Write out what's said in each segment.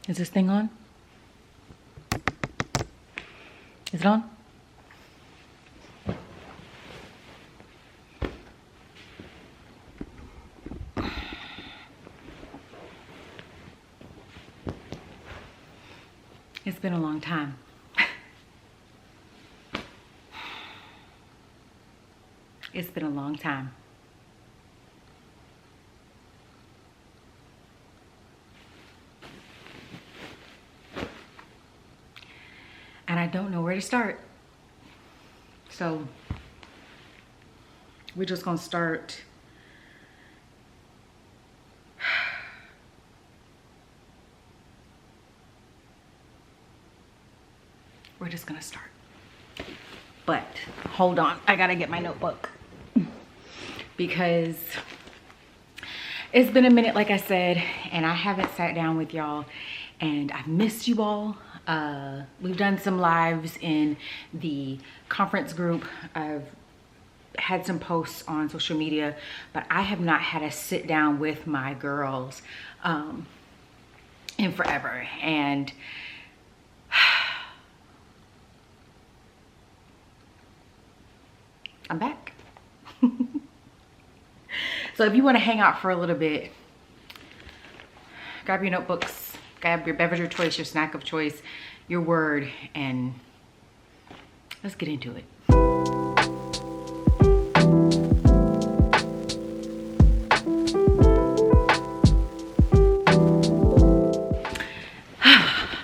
Is this thing on? Is it on? It's been a long time. It's been a long time. And I don't know where to start. So we're just gonna start. We're just gonna start. But hold on, I gotta get my notebook because it's been a minute, like I said, and I haven't sat down with y'all, and I've missed you all. We've done some lives in the conference group. I've had some posts on social media, but I have not had a sit down with my girls in forever. And I'm back. So if you want to hang out for a little bit, grab your notebooks, grab your beverage of choice, your snack of choice, your word, and let's get into it.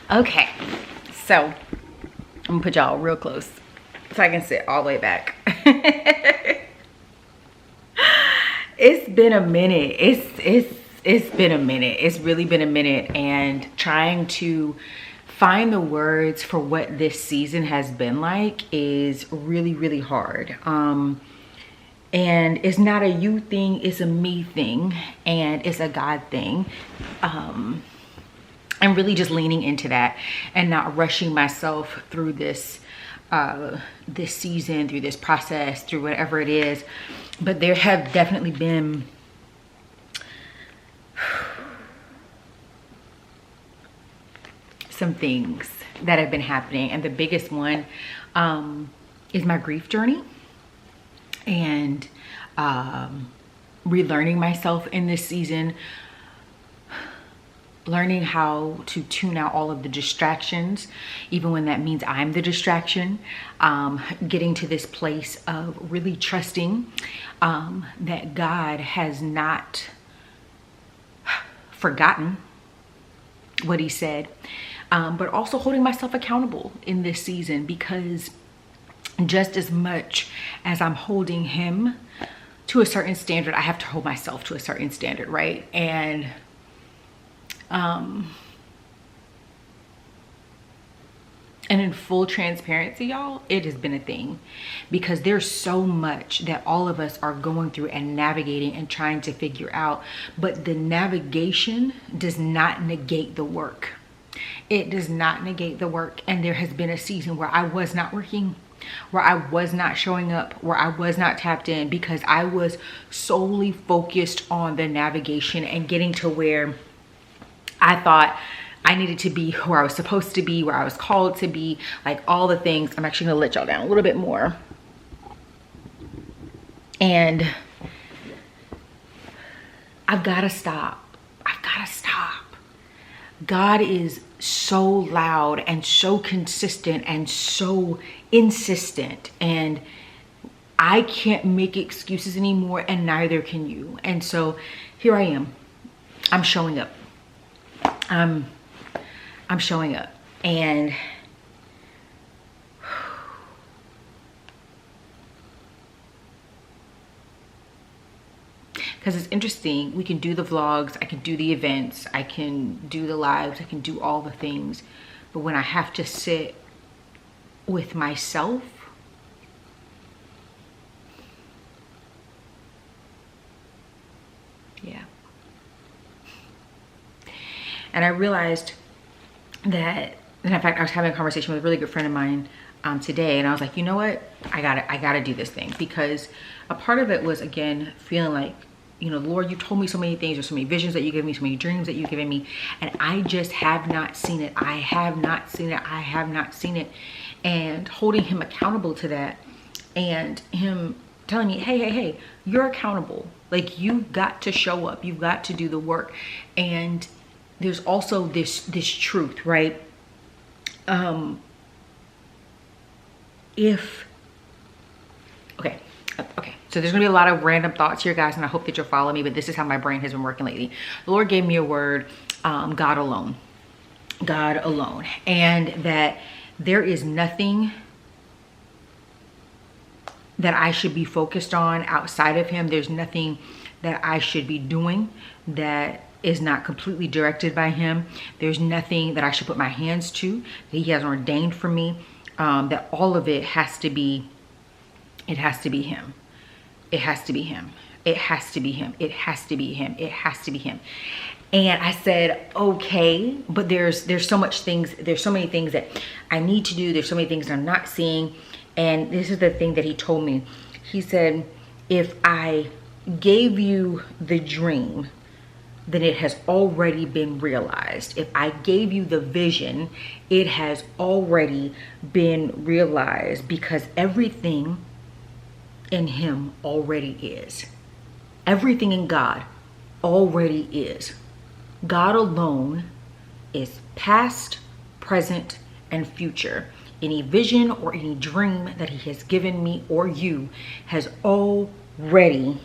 Okay, so I'm gonna put y'all real close so I can sit all the way back. It's been a minute. It's been a minute. It's really been a minute, and trying to find the words for what this season has been like is really, really hard. And it's not a you thing, it's a me thing, and it's a God thing. And really just leaning into that and not rushing myself through this this season, through this process, through whatever it is. But there have definitely been some things that have been happening, and the biggest one is my grief journey and relearning myself in this season, learning how to tune out all of the distractions, even when that means I'm the distraction. Getting to this place of really trusting that God has not forgotten what he said, but also holding myself accountable in this season, because just as much as I'm holding him to a certain standard, I have to hold myself to a certain standard, right? And in full transparency, y'all, it has been a thing, because there's so much that all of us are going through and navigating and trying to figure out, but the navigation does not negate the work. It does not negate the work. And there has been a season where I was not working, where I was not showing up, where I was not tapped in, because I was solely focused on the navigation and getting to where I thought I needed to be, where I was supposed to be, where I was called to be, like all the things. I'm actually gonna let y'all down a little bit more. And I've gotta stop. I've gotta stop. God is so loud and so consistent and so insistent, and I can't make excuses anymore, and neither can you. And so here I am. I'm showing up. I'm showing up, and because it's interesting, we can do the vlogs, I can do the events, I can do the lives, I can do all the things, but when I have to sit with myself, yeah. And I realized that, and in fact, I was having a conversation with a really good friend of mine today, and I was like, you know what? I gotta do this thing, because a part of it was, again, feeling like Lord, you told me so many things. There's so many visions that you give me, so many dreams that you've given me, and I just have not seen it. I have not seen it. I have not seen it. And holding him accountable to that, and him telling me, hey, you're accountable. Like, you've got to show up. You've got to do the work. And there's also this truth, right? Okay, so there's gonna be a lot of random thoughts here, guys, and I hope that you'll follow me, but this is how my brain has been working lately. The Lord gave me a word, God alone, and that there is nothing that I should be focused on outside of him. There's nothing that I should be doing that is not completely directed by him. There's nothing that I should put my hands to that he has ordained for me. That all of it has to be, it has to be him. It has to be him. It has to be him. It has to be him. It has to be him. And I said, okay, but there's so many things that I need to do. There's so many things that I'm not seeing. And this is the thing that he told me. He said, if I gave you the dream, then it has already been realized. If I gave you the vision, it has already been realized, because everything in him already is. Everything in God already is. God alone is past, present, and future. Any vision or any dream that he has given me or you has already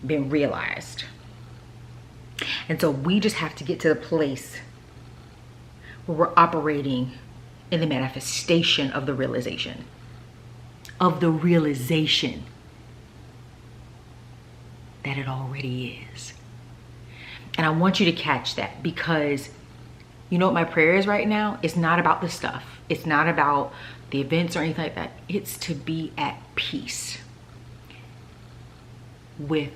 been realized. And so we just have to get to the place where we're operating in the manifestation of the realization. That it already is. And I want you to catch that, because you know what my prayer is right now? It's not about the stuff. It's not about the events or anything like that. It's to be at peace with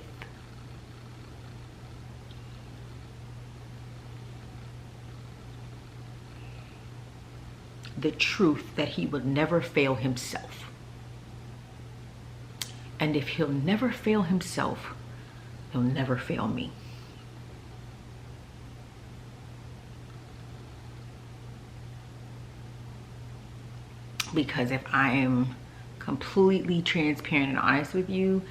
the truth that he would never fail himself. And if he'll never fail himself, he'll never fail me. Because if I am completely transparent and honest with you,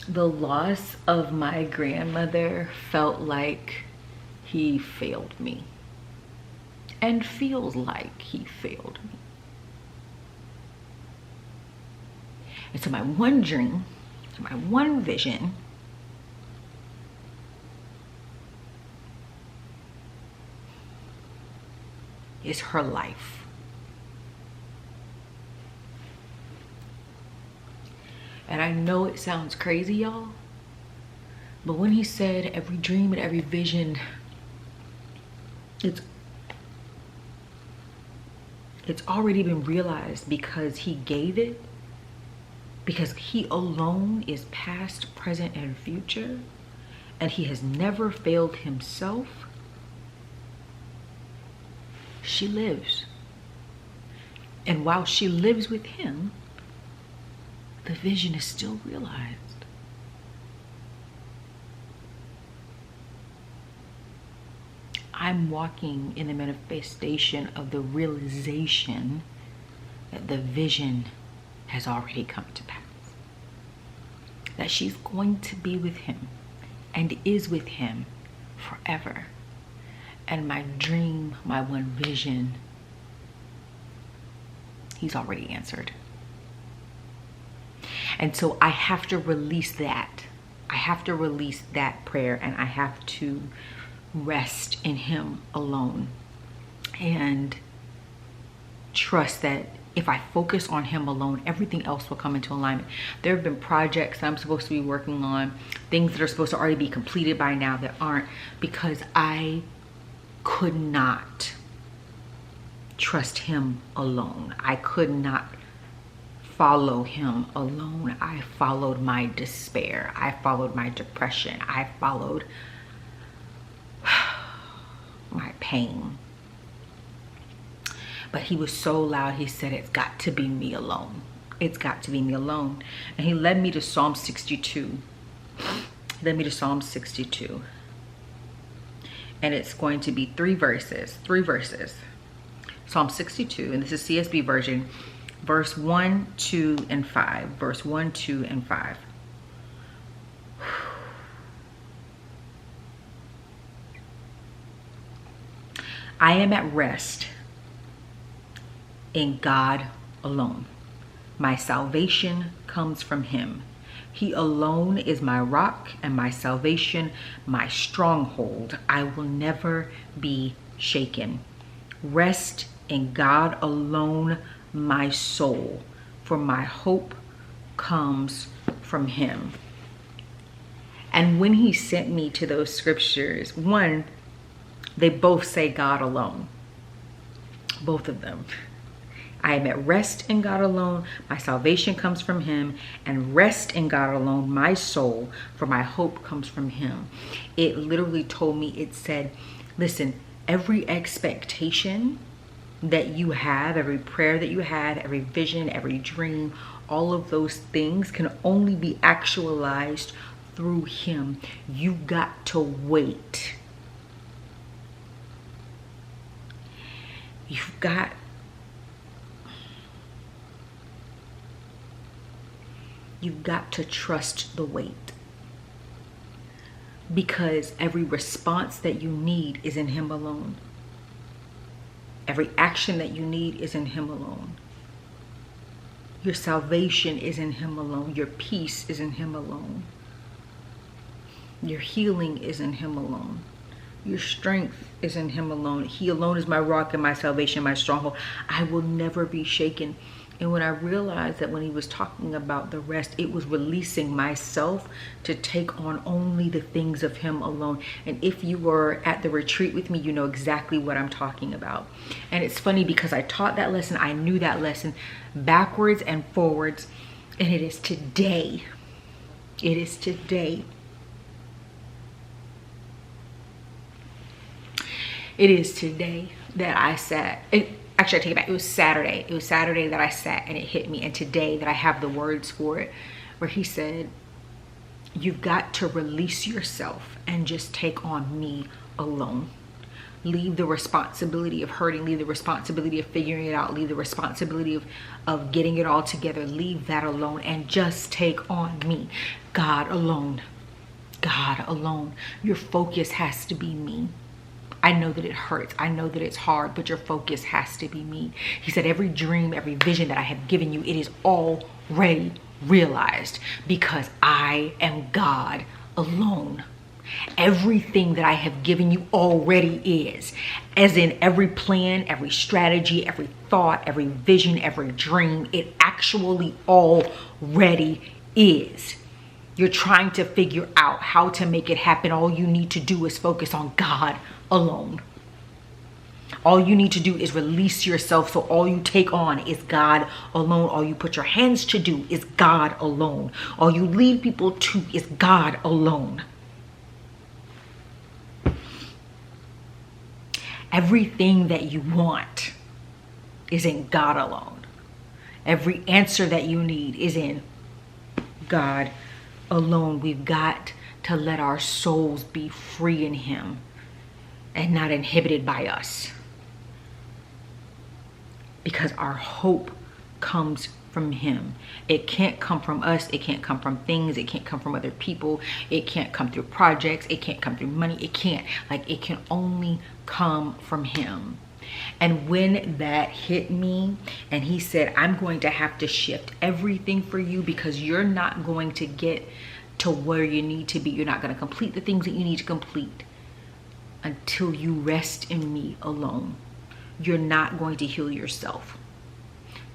the loss of my grandmother felt like he failed me, and feels like he failed me. And so my one dream, my one vision is her life. And I know it sounds crazy, y'all, but when he said every dream and every vision, it's already been realized, because he gave it, because he alone is past, present, and future, and he has never failed himself. She lives. And while she lives with him, the vision is still realized. I'm walking in the manifestation of the realization that the vision has already come to pass. That she's going to be with him and is with him forever. And my dream, my one vision, he's already answered. And so I have to release that. I have to release that prayer, and I have to rest in him alone and trust that if I focus on him alone, everything else will come into alignment. There have been projects that I'm supposed to be working on, things that are supposed to already be completed by now that aren't, because I could not trust him alone. I could not follow him alone. I followed my despair. I followed my depression. I followed my pain. But he was so loud, he said, it's got to be me alone. It's got to be me alone. And he led me to Psalm 62. Led me to Psalm 62. And it's going to be 3 verses. Psalm 62, and this is CSB version, verse 1, 2, and 5. Verse 1, 2, and 5. I am at rest in God alone. My salvation comes from him. He alone is my rock and my salvation, my stronghold. I will never be shaken. Rest in God alone, my soul, for my hope comes from him. And when he sent me to those scriptures, one, they both say God alone. Both of them. I am at rest in God alone. My salvation comes from him. And rest in God alone, my soul, for my hope comes from him. It literally told me, it said, listen, every expectation that you have, every prayer that you have, every vision, every dream, all of those things can only be actualized through him. You got to wait. You've got to trust the wait, because every response that you need is in him alone. Every action that you need is in him alone. Your salvation is in him alone. Your peace is in him alone. Your healing is in him alone. Your strength is in him alone. He alone is my rock and my salvation, my stronghold. I will never be shaken. And when I realized that when he was talking about the rest, it was releasing myself to take on only the things of him alone. And if you were at the retreat with me, you know exactly what I'm talking about. And it's funny because I taught that lesson. I knew that lesson backwards and forwards. And it is today. It is today. It is today that I sat. Actually, I take it back. It was Saturday. It was Saturday that I sat and it hit me. And today that I have the words for it, where he said, you've got to release yourself and just take on me alone. Leave the responsibility of hurting. Leave the responsibility of figuring it out. Leave the responsibility of getting it all together. Leave that alone and just take on me. God alone. God alone. Your focus has to be me. I know that it hurts. I know that it's hard, but your focus has to be me. He said, every dream, every vision that I have given you, it is already realized because I am God alone. Everything that I have given you already is, as in every plan, every strategy, every thought, every vision, every dream, it actually already is. You're trying to figure out how to make it happen. All you need to do is focus on God alone. All you need to do is release yourself. So all you take on is God alone. All you put your hands to do is God alone. All you lead people to is God alone. Everything that you want is in God alone. Every answer that you need is in God alone. We've got to let our souls be free in him and not inhibited by us, because our hope comes from him. It can't come from us. It can't come from things. It can't come from other people. It can't come through projects. It can't come through money. It can't. It can only come from him. And when that hit me and he said, I'm going to have to shift everything for you because you're not going to get to where you need to be. You're not going to complete the things that you need to complete until you rest in me alone. You're not going to heal yourself.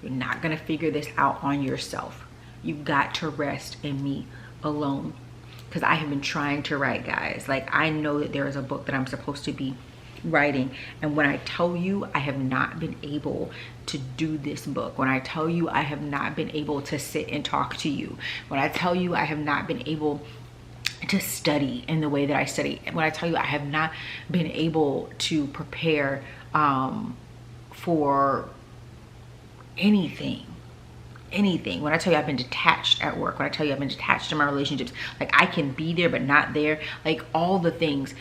You're not going to figure this out on yourself. You've got to rest in me alone. Because I have been trying to write, guys. I know that there is a book that I'm supposed to be writing, and when I tell you I have not been able to do this book, when I tell you I have not been able to sit and talk to you, when I tell you I have not been able to study in the way that I study, when I tell you I have not been able to prepare for anything, anything. When I tell you I've been detached at work, when I tell you I've been detached in my relationships, like I can be there but not there, like all the things.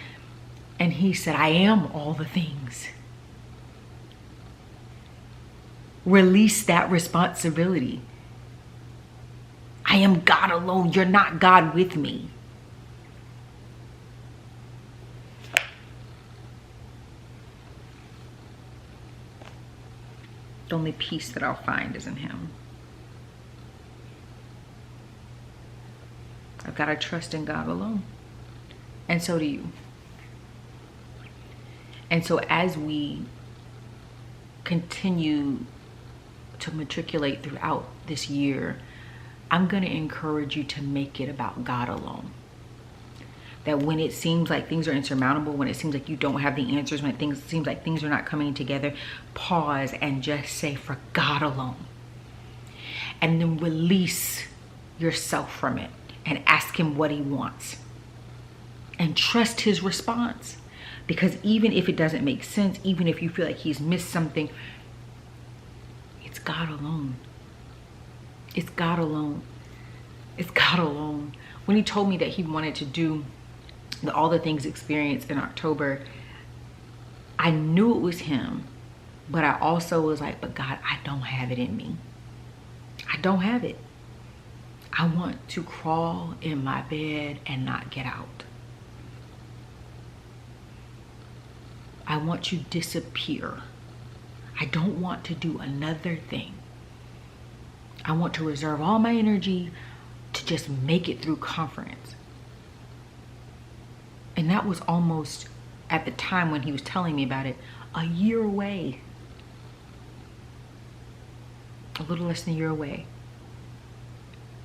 And he said, I am all the things. Release that responsibility. I am God alone. You're not God with me. The only peace that I'll find is in him. I've got to trust in God alone. And so do you. And so as we continue to matriculate throughout this year, I'm going to encourage you to make it about God alone. That when it seems like things are insurmountable, when it seems like you don't have the answers, when it seems like things are not coming together, pause and just say, for God alone. And then release yourself from it and ask him what he wants. And trust his response. Because even if it doesn't make sense, even if you feel like he's missed something, it's God alone. It's God alone. It's God alone. When he told me that he wanted to do the All the Things experience in October, I knew it was him, but I also was like, but God, I don't have it in me. I don't have it. I want to crawl in my bed and not get out. I want to disappear. I don't want to do another thing. I want to reserve all my energy to just make it through conference. And that was almost, at the time when he was telling me about it, a year away. A little less than a year away.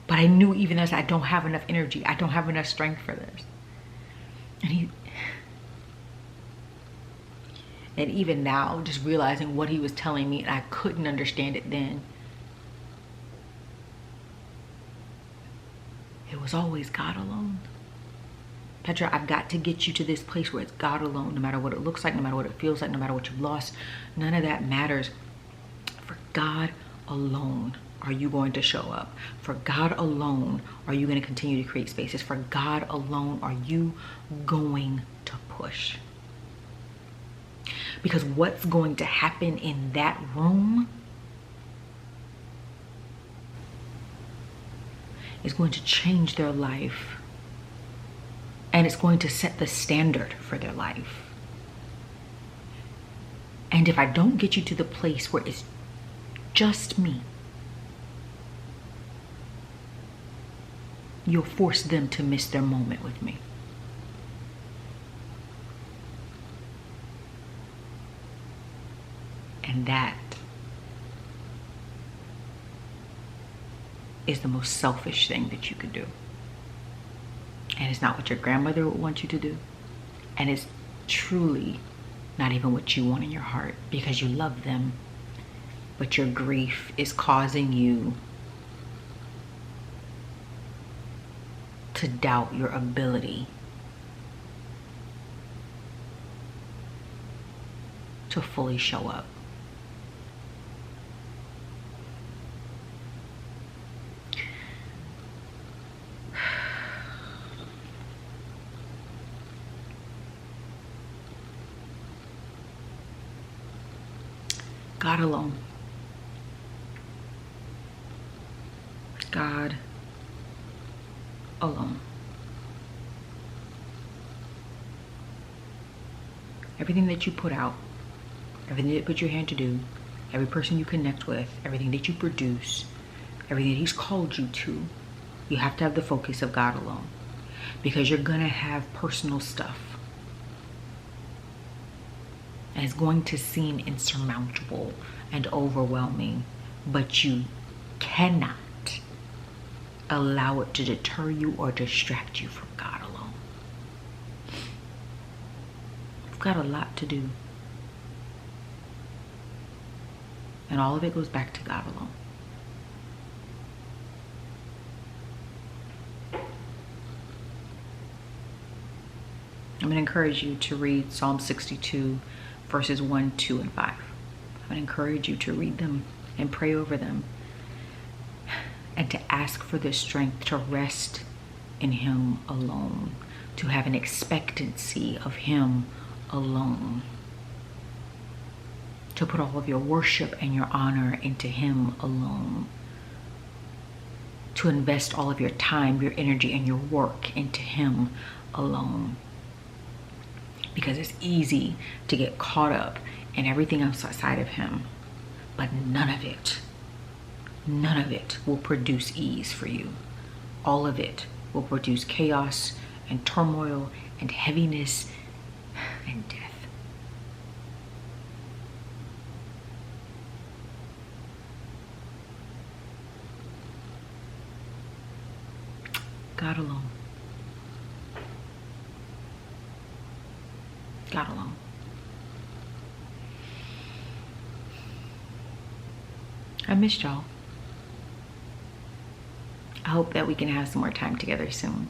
But I knew even as I don't have enough energy, I don't have enough strength for this. And even now, just realizing what he was telling me, and I couldn't understand it then. It was always God alone. Petra, I've got to get you to this place where it's God alone, no matter what it looks like, no matter what it feels like, no matter what you've lost. None of that matters. For God alone are you going to show up. For God alone are you going to continue to create spaces. For God alone are you going to push. Because what's going to happen in that room is going to change their life. And it's going to set the standard for their life. And if I don't get you to the place where it's just me, you'll force them to miss their moment with me. And that is the most selfish thing that you could do. And it's not what your grandmother would want you to do. And it's truly not even what you want in your heart, because you love them. But your grief is causing you to doubt your ability to fully show up. God alone. God alone. Everything that you put out, everything that you put your hand to do, every person you connect with, everything that you produce, everything that he's called you to, you have to have the focus of God alone. Because you're going to have personal stuff. And it's going to seem insurmountable and overwhelming, but you cannot allow it to deter you or distract you from God alone. You've got a lot to do. And all of it goes back to God alone. I'm going to encourage you to read Psalm 62, verses 1, 2, and 5. I'm going to encourage you to read them and pray over them. and to ask for the strength to rest in him alone, to have an expectancy of him alone, to put all of your worship and your honor into him alone, to invest all of your time, your energy, and your work into him alone. Because it's easy to get caught up in everything else outside of him, but none of it will produce ease for you. All of it will produce chaos and turmoil and heaviness and death. God alone. God alone. I missed y'all. I hope that we can have some more time together soon.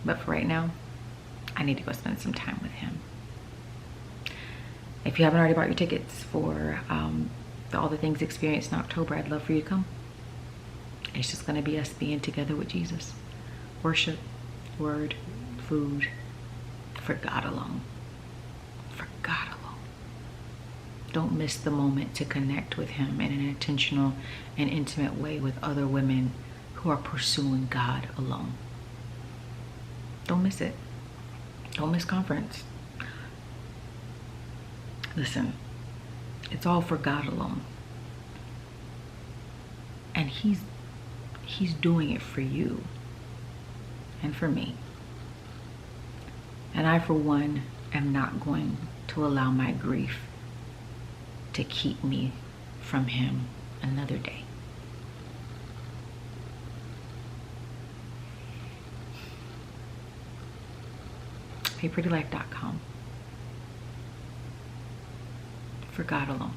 But for right now, I need to go spend some time with him. If you haven't already bought your tickets for the All the Things experience in October, I'd love for you to come. It's just going to be us being together with Jesus. Worship, word, food, for God alone. For God alone. Don't miss the moment to connect with him in an intentional and intimate way with other women who are pursuing God alone. Don't miss it. Don't miss conference. Listen, it's all for God alone. And he's doing it for you and for me. And I, for one, am not going to allow my grief to keep me from him another day. HeyPrettyLife.com. For God alone.